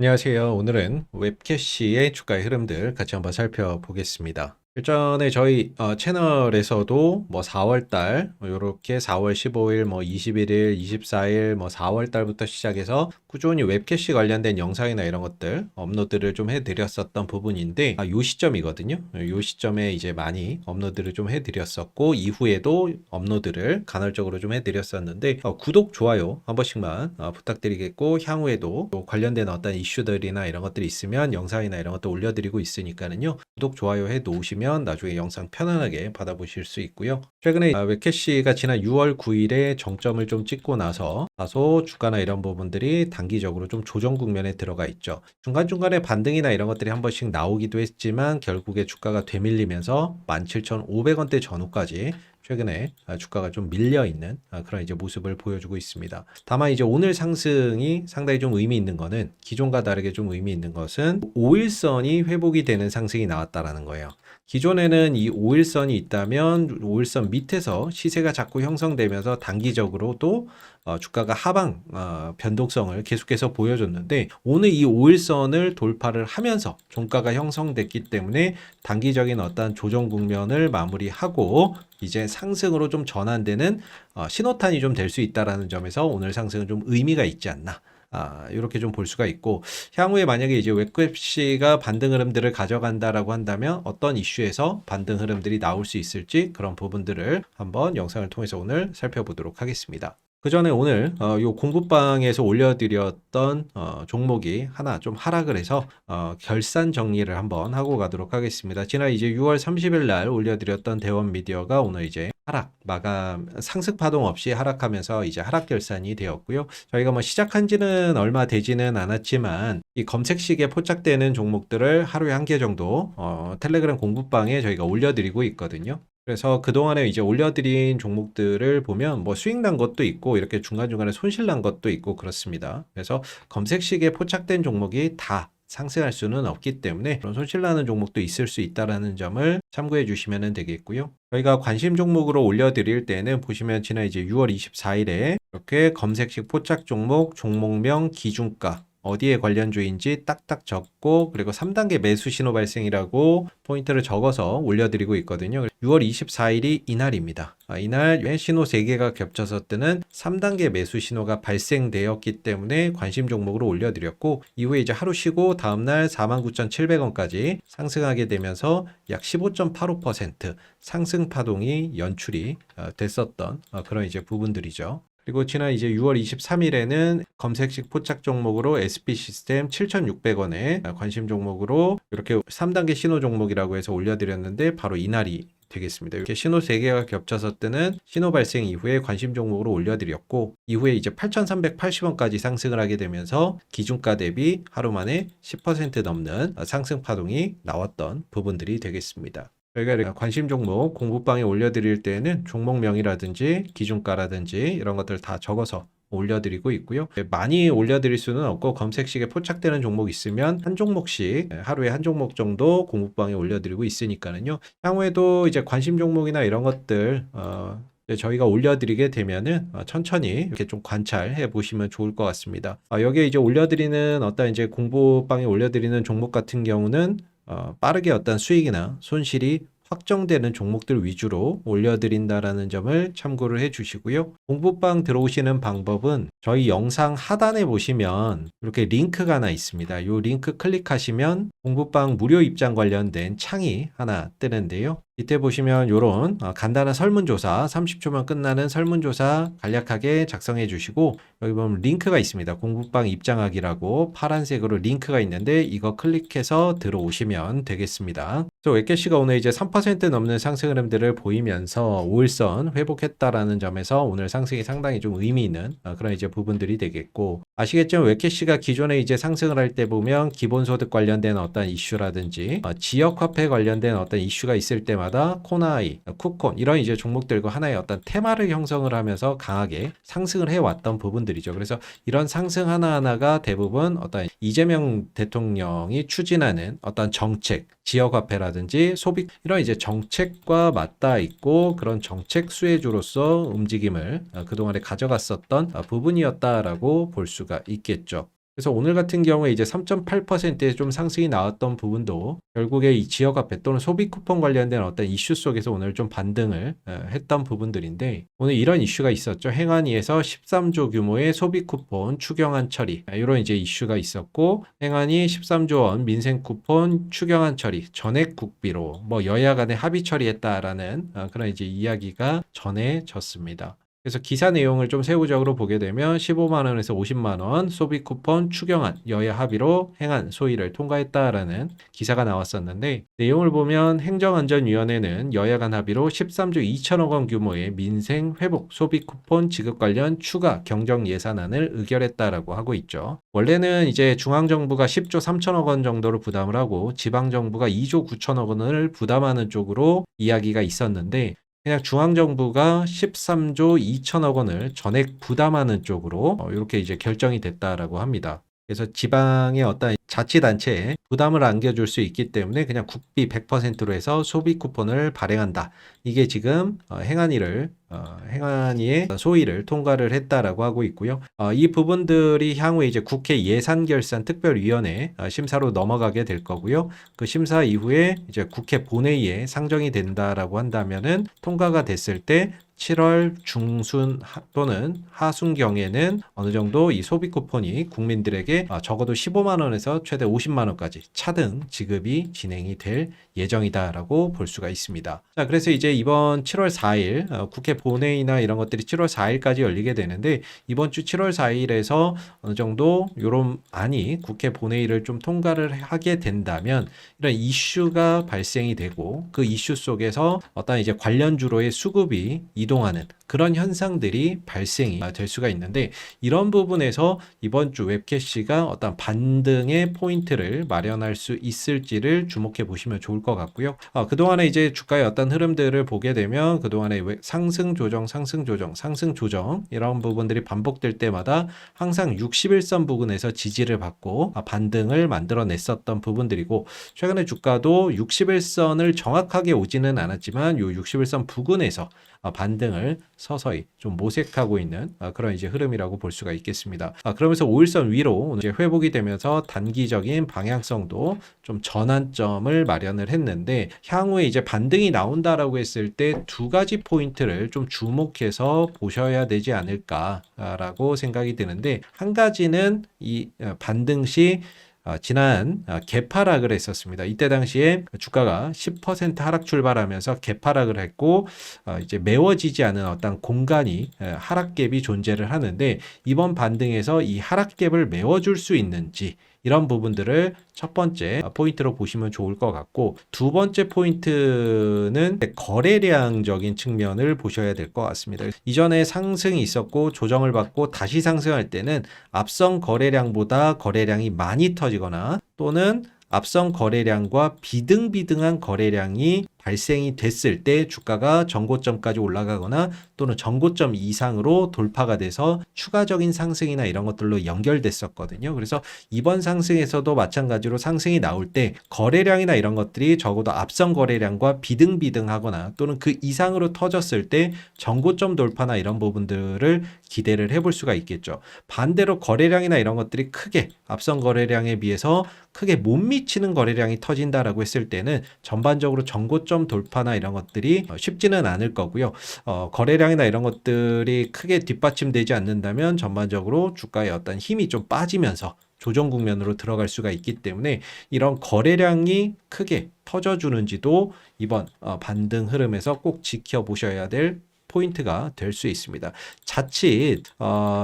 안녕하세요. 오늘은 웹캐시의 주가의 흐름들 같이 한번 살펴보겠습니다. 일전에 저희 채널에서도 4월 달 요렇게 4월 15일 21일 24일 4월 달부터 시작해서 꾸준히 웹캐시 관련된 영상이나 이런 것들 업로드를 좀 해드렸었던 부분인데 요 시점이거든요. 요 시점에 이제 많이 업로드를 좀 해드렸었고 이후에도 업로드를 간헐적으로 좀 해드렸었는데 구독 좋아요 한 번씩만 부탁드리겠고, 향후에도 또 관련된 어떤 이슈들이나 이런 것들이 있으면 영상이나 이런 것도 올려드리고 있으니까는요, 구독 좋아요 해 놓으시면 나중에 영상 편안하게 받아보실 수 있고요. 최근에 웹캐시가 지난 6월 9일에 정점을 좀 찍고 나서 다소 주가나 이런 부분들이 단기적으로 좀 조정 국면에 들어가 있죠. 중간중간에 반등이나 이런 것들이 한 번씩 나오기도 했지만 결국에 주가가 되밀리면서 17,500원대 전후까지 최근에 주가가 좀 밀려 있는 그런 이제 모습을 보여주고 있습니다. 다만 이제 오늘 상승이 상당히 좀 의미 있는 거는, 기존과 다르게 좀 의미 있는 것은 5일선이 회복이 되는 상승이 나왔다라는 거예요. 기존에는 이 5일선이 있다면 5일선 밑에서 시세가 자꾸 형성되면서 단기적으로도 주가가 하방 변동성을 계속해서 보여줬는데, 오늘 이 5일선을 돌파를 하면서 종가가 형성됐기 때문에 단기적인 어떤 조정 국면을 마무리하고 이제 상승으로 좀 전환되는 신호탄이 좀 될 수 있다라는 점에서 오늘 상승은 좀 의미가 있지 않나. 이렇게 좀 볼 수가 있고, 향후에 만약에 이제 웹캐시가 반등 흐름들을 가져간다라고 한다면 어떤 이슈에서 반등 흐름들이 나올 수 있을지, 그런 부분들을 한번 영상을 통해서 오늘 살펴보도록 하겠습니다. 그 전에 오늘 요 공부방에서 올려드렸던 종목이 하나 좀 하락을 해서 결산 정리를 한번 하고 가도록 하겠습니다. 지난 이제 6월 30일 날 올려드렸던 대원미디어가 오늘 이제 하락 마감, 상승 파동 없이 하락하면서 이제 하락 결산이 되었고요. 저희가 시작한 지는 얼마 되지는 않았지만 이 검색식에 포착되는 종목들을 하루에 한 개 정도 텔레그램 공부방에 저희가 올려드리고 있거든요. 그래서 그동안에 이제 올려드린 종목들을 보면 수익 난 것도 있고 이렇게 중간중간에 손실 난 것도 있고 그렇습니다. 그래서 검색식에 포착된 종목이 다 상승할 수는 없기 때문에 그런 손실 나는 종목도 있을 수 있다라는 점을 참고해 주시면 되겠고요. 저희가 관심 종목으로 올려드릴 때는 보시면 지난 이제 6월 24일에 이렇게 검색식 포착 종목, 종목명, 기준가, 어디에 관련주인지 딱딱 적고, 그리고 3단계 매수 신호 발생이라고 포인트를 적어서 올려드리고 있거든요. 6월 24일이 이날입니다. 이날 신호 3개가 겹쳐서 뜨는 3단계 매수 신호가 발생되었기 때문에 관심 종목으로 올려드렸고, 이후에 이제 하루 쉬고 다음날 49,700원까지 상승하게 되면서 약 15.85% 상승 파동이 연출이 됐었던 그런 이제 부분들이죠. 그리고 지난 이제 6월 23일에는 검색식 포착 종목으로 SP 시스템 7,600원에 관심 종목으로 이렇게 3단계 신호 종목이라고 해서 올려드렸는데 바로 이날이 되겠습니다. 이렇게 신호 3개가 겹쳐서 뜨는 신호 발생 이후에 관심 종목으로 올려드렸고, 이후에 이제 8,380원까지 상승을 하게 되면서 기준가 대비 하루 만에 10% 넘는 상승 파동이 나왔던 부분들이 되겠습니다. 저희가 이렇게 관심 종목 공부방에 올려드릴 때는 종목명이라든지 기준가라든지 이런 것들 다 적어서 올려드리고 있고요. 많이 올려드릴 수는 없고 검색식에 포착되는 종목 있으면 한 종목씩 하루에 한 종목 정도 공부방에 올려드리고 있으니까는요. 향후에도 이제 관심 종목이나 이런 것들 저희가 올려드리게 되면은 천천히 이렇게 좀 관찰해 보시면 좋을 것 같습니다. 여기에 이제 올려드리는 어떤 이제 공부방에 올려드리는 종목 같은 경우는 빠르게 어떤 수익이나 손실이 확정되는 종목들 위주로 올려드린다라는 점을 참고를 해 주시고요. 공부방 들어오시는 방법은 저희 영상 하단에 보시면 이렇게 링크가 하나 있습니다. 이 링크 클릭하시면 공부방 무료 입장 관련된 창이 하나 뜨는데요. 밑에 보시면 이런 간단한 설문조사, 30초면 끝나는 설문조사 간략하게 작성해 주시고, 여기 보면 링크가 있습니다. 공부방 입장하기라고 파란색으로 링크가 있는데 이거 클릭해서 들어오시면 되겠습니다. 그래서 웹캐시가 오늘 이제 3% 넘는 상승 흐름들을 보이면서 5일선 회복했다라는 점에서 오늘 상승이 상당히 좀 의미 있는 그런 이제 부분들이 되겠고, 아시겠지만 웹캐시가 기존에 이제 상승을 할 때 보면 기본소득 관련된 어떤 이슈라든지 지역화폐 관련된 어떤 이슈가 있을 때마다 코나이, 쿠콘 이런 이제 종목들과 하나의 어떤 테마를 형성을 하면서 강하게 상승을 해왔던 부분들이죠. 그래서 이런 상승 하나하나가 대부분 어떤 이재명 대통령이 추진하는 어떤 정책, 지역화폐라든지 소비 이런 이제 정책과 맞닿아 있고, 그런 정책 수혜주로서 움직임을 그동안에 가져갔었던 부분이었다라고 볼 수가 있겠죠. 그래서 오늘 같은 경우에 이제 3.8%의 좀 상승이 나왔던 부분도 결국에 이 지역화폐 또는 소비 쿠폰 관련된 어떤 이슈 속에서 오늘 좀 반등을 했던 부분들인데, 오늘 이런 이슈가 있었죠. 행안위에서 13조 규모의 소비 쿠폰 추경안 처리, 이런 이제 이슈가 있었고, 행안위 13조 원 민생 쿠폰 추경안 처리 전액 국비로 뭐 여야 간에 합의 처리했다라는 그런 이제 이야기가 전해졌습니다. 그래서 기사 내용을 좀 세부적으로 보게 되면 15만 원에서 50만 원 소비 쿠폰 추경안 여야 합의로 행안 소위를 통과했다라는 기사가 나왔었는데, 내용을 보면 행정안전위원회는 여야 간 합의로 13조 2천억 원 규모의 민생 회복 소비 쿠폰 지급 관련 추가 경정 예산안을 의결했다라고 하고 있죠. 원래는 이제 중앙정부가 10조 3천억 원 정도를 부담을 하고 지방정부가 2조 9천억 원을 부담하는 쪽으로 이야기가 있었는데, 그냥 중앙정부가 13조 2천억 원을 전액 부담하는 쪽으로 이렇게 이제 결정이 됐다라고 합니다. 그래서 지방의 어떤 자치단체에 부담을 안겨줄 수 있기 때문에 그냥 국비 100%로 해서 소비 쿠폰을 발행한다. 이게 지금 행안위의 소위를 통과를 했다라고 하고 있고요. 이 부분들이 향후에 이제 국회 예산결산특별위원회 심사로 넘어가게 될 거고요. 그 심사 이후에 이제 국회 본회의에 상정이 된다라고 한다면은 통과가 됐을 때 7월 중순 또는 하순경에는 어느 정도 이 소비 쿠폰이 국민들에게 적어도 15만 원에서 최대 50만 원까지 차등 지급이 진행이 될 예정이다라고 볼 수가 있습니다. 자, 그래서 이제 이번 7월 4일 국회 본회의나 이런 것들이 7월 4일까지 열리게 되는데, 이번 주 7월 4일에서 어느 정도 이런 안이 국회 본회의를 좀 통과를 하게 된다면 이런 이슈가 발생이 되고, 그 이슈 속에서 어떤 이제 관련주로의 수급이 이동하는 그런 현상들이 발생이 될 수가 있는데, 이런 부분에서 이번 주 웹캐시가 어떤 반등의 포인트를 마련할 수 있을지를 주목해 보시면 좋을 것 같고요. 그동안에 이제 주가의 어떤 흐름들을 보게 되면 그동안에 상승 조정 이런 부분들이 반복될 때마다 항상 61선 부근에서 지지를 받고 반등을 만들어냈었던 부분들이고, 최근에 주가도 61선을 정확하게 오지는 않았지만 요 61선 부근에서 반등을 서서히 좀 모색하고 있는 그런 이제 흐름이라고 볼 수가 있겠습니다. 그러면서 5일선 위로 이제 회복이 되면서 단기적인 방향성도 좀 전환점을 마련을 했는데, 향후에 이제 반등이 나온다라고 했을 때 두 가지 포인트를 좀 주목해서 보셔야 되지 않을까라고 생각이 드는데, 한 가지는 이 반등 시 지난 개파락을 했었습니다. 이때 당시에 주가가 10% 하락 출발하면서 개파락을 했고, 이제 메워지지 않은 어떤 공간이 하락갭이 존재를 하는데, 이번 반등에서 이 하락갭을 메워줄 수 있는지, 이런 부분들을 첫 번째 포인트로 보시면 좋을 것 같고, 두 번째 포인트는 거래량적인 측면을 보셔야 될 것 같습니다. 이전에 상승이 있었고 조정을 받고 다시 상승할 때는 앞선 거래량보다 거래량이 많이 터지거나, 또는 앞선 거래량과 비등비등한 거래량이 발생이 됐을 때 주가가 전고점까지 올라가거나 또는 전고점 이상으로 돌파가 돼서 추가적인 상승이나 이런 것들로 연결됐었거든요. 그래서 이번 상승에서도 마찬가지로 상승이 나올 때 거래량이나 이런 것들이 적어도 앞선 거래량과 비등비등하거나 또는 그 이상으로 터졌을 때 전고점 돌파나 이런 부분들을 기대를 해볼 수가 있겠죠. 반대로 거래량이나 이런 것들이 크게 앞선 거래량에 비해서 크게 못 미치는 거래량이 터진다라고 했을 때는 전반적으로 전고점 돌파나 이런 것들이 쉽지는 않을 거고요. 거래량이나 이런 것들이 크게 뒷받침되지 않는다면 전반적으로 주가의 어떤 힘이 좀 빠지면서 조정 국면으로 들어갈 수가 있기 때문에, 이런 거래량이 크게 터져주는지도 이번 반등 흐름에서 꼭 지켜보셔야 될 포인트가 될 수 있습니다. 자칫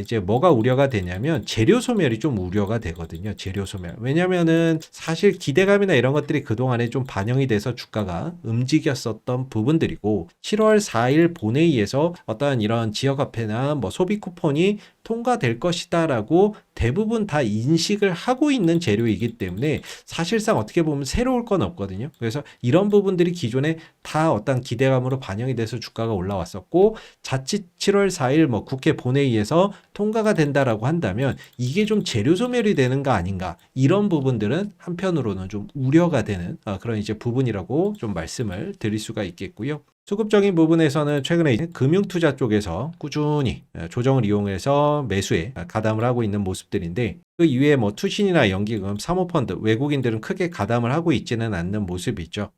이제 뭐가 우려가 되냐면 재료 소멸이 좀 우려가 되거든요. 재료 소멸. 왜냐면은 사실 기대감이나 이런 것들이 그동안에 좀 반영이 돼서 주가가 움직였었던 부분들이고, 7월 4일 본회의에서 어떤 이런 지역화폐나 뭐 소비 쿠폰이 통과될 것이다라고 대부분 다 인식을 하고 있는 재료이기 때문에 사실상 어떻게 보면 새로울 건 없거든요. 그래서 이런 부분들이 기존에 다 어떤 기대감으로 반영이 돼서 주가가 올라왔었고, 자칫 7월 4일 뭐 국회 본회의에서 통과가 된다라고 한다면 이게 좀 재료 소멸이 되는 거 아닌가, 이런 부분들은 한편으로는 좀 우려가 되는 그런 이제 부분이라고 좀 말씀을 드릴 수가 있겠고요. 수급적인 부분에서는 최근에 금융투자 쪽에서 꾸준히 조정을 이용해서 매수에 가담을 하고 있는 모습들인데, 그 이외에 뭐 투신이나 연기금, 사모펀드, 외국인들은 크게 가담을 하고 있지는 않는 모습이죠.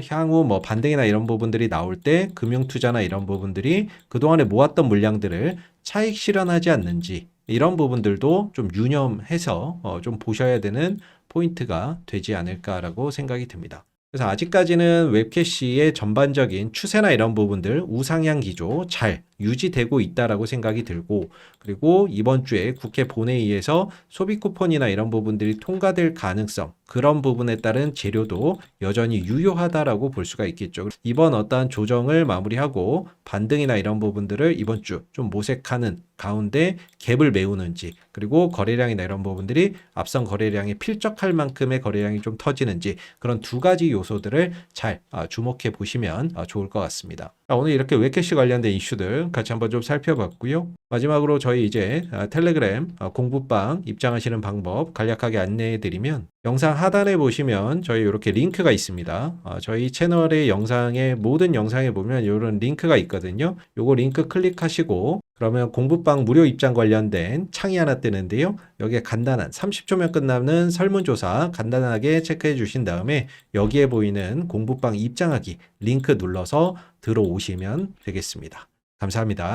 향후 뭐 반등이나 이런 부분들이 나올 때 금융투자나 이런 부분들이 그동안에 모았던 물량들을 차익 실현하지 않는지, 이런 부분들도 좀 유념해서 좀 보셔야 되는 포인트가 되지 않을까라고 생각이 듭니다. 그래서 아직까지는 웹캐시의 전반적인 추세나 이런 부분들 우상향 기조 잘 유지되고 있다라고 생각이 들고, 그리고 이번 주에 국회 본회의에서 소비 쿠폰이나 이런 부분들이 통과될 가능성, 그런 부분에 따른 재료도 여전히 유효하다라고 볼 수가 있겠죠. 이번 어떠한 조정을 마무리하고 반등이나 이런 부분들을 이번 주 좀 모색하는 가운데 갭을 메우는지, 그리고 거래량이나 이런 부분들이 앞선 거래량에 필적할 만큼의 거래량이 좀 터지는지, 그런 두 가지 요소들을 잘 주목해 보시면 좋을 것 같습니다. 오늘 이렇게 웹캐시 관련된 이슈들 같이 한번 좀 살펴봤고요. 마지막으로 저희 이제 텔레그램 공부방 입장하시는 방법 간략하게 안내해 드리면, 영상 하단에 보시면 저희 이렇게 링크가 있습니다. 저희 채널의 영상에, 모든 영상에 보면 이런 링크가 있거든요. 요거 링크 클릭하시고 그러면 공부방 무료 입장 관련된 창이 하나 뜨는데요. 여기에 간단한 30초면 끝나는 설문조사 간단하게 체크해 주신 다음에 여기에 보이는 공부방 입장하기 링크 눌러서 들어오시면 되겠습니다. 감사합니다.